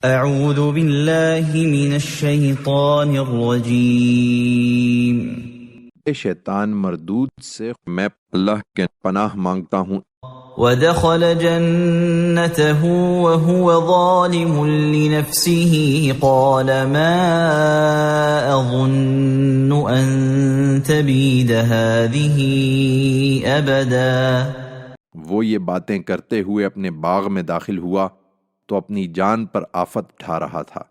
اعوذ باللہ من الشیطان الرجیم۔ شیطان مردود سے میں اللہ کے پناہ مانگتا ہوں۔ ودخل جنته وهو ظالم لنفسه قال ما اظن ان تبید هذه ابدا۔ وہ یہ باتیں کرتے ہوئے اپنے باغ میں داخل ہوا تو اپنی جان پر آفت اٹھا رہا تھا۔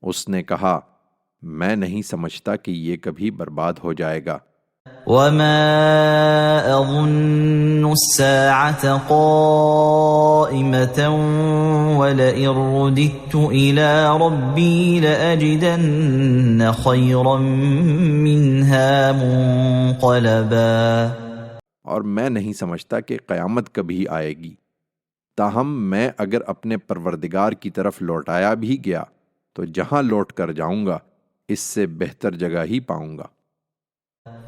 اس نے کہا میں نہیں سمجھتا کہ یہ کبھی برباد ہو جائے گا۔ وما اظن الساعة قائمة ولئن رددت الى ربي لأجدن خيرا منها منقلبا۔ اور میں نہیں سمجھتا کہ قیامت کبھی آئے گی، تاہم میں اگر اپنے پروردگار کی طرف لوٹایا بھی گیا تو جہاں لوٹ کر جاؤں گا اس سے بہتر جگہ ہی پاؤں گا۔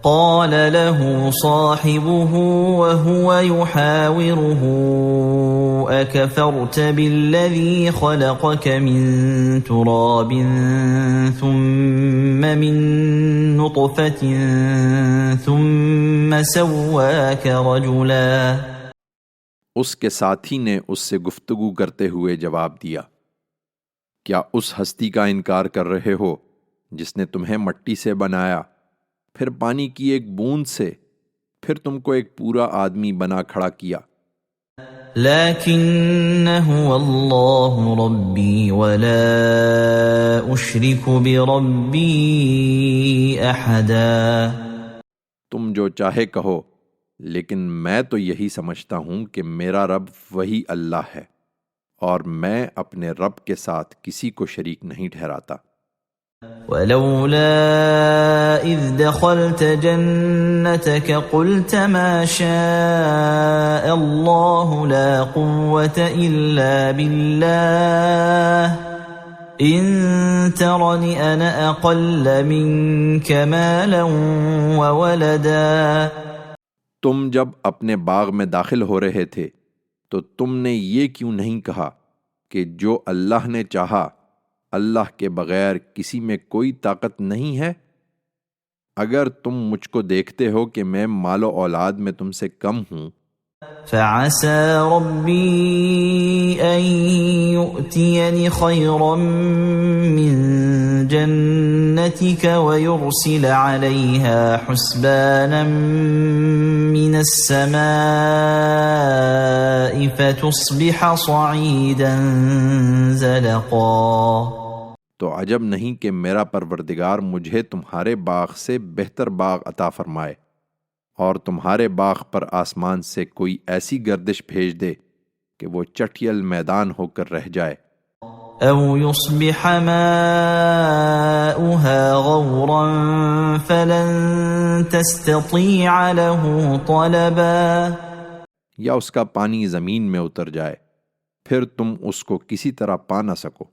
قال له صاحبه وهو يحاوره أكفرت بالذي خلقك من تراب ثم من نطفة ثم سواك رجلا۔ اس کے ساتھی نے اس سے گفتگو کرتے ہوئے جواب دیا، کیا اس ہستی کا انکار کر رہے ہو جس نے تمہیں مٹی سے بنایا، پھر پانی کی ایک بوند سے، پھر تم کو ایک پورا آدمی بنا کھڑا کیا۔ لیکن هو اللہ ربی ولا اشرک بربی احدا۔ تم جو چاہے کہو، لیکن میں تو یہی سمجھتا ہوں کہ میرا رب وہی اللہ ہے، اور میں اپنے رب کے ساتھ کسی کو شریک نہیں ٹھہراتا۔ ولولا اذ دخلت جنتك قلت ما شاء الله لا قوة الا بالله ان ترني انا اقل منك مالا وولدا۔ تم جب اپنے باغ میں داخل ہو رہے تھے تو تم نے یہ کیوں نہیں کہا کہ جو اللہ نے چاہا، اللہ کے بغیر کسی میں کوئی طاقت نہیں ہے؟ اگر تم مجھ کو دیکھتے ہو کہ میں مال و اولاد میں تم سے کم ہوں، فعسى ربي أن يؤتيني خيرا من جنتك ويرسل عليها حسبانا من السماء فتصبح صعيدا زلقا۔ تو عجب نہیں کہ میرا پروردگار مجھے تمہارے باغ سے بہتر باغ عطا فرمائے اور تمہارے باغ پر آسمان سے کوئی ایسی گردش بھیج دے کہ وہ چٹیل میدان ہو کر رہ جائے۔ او يصبح ماؤها غورا فلن تستطيع له طلبا۔ یا اس کا پانی زمین میں اتر جائے، پھر تم اس کو کسی طرح پا نہ سکو۔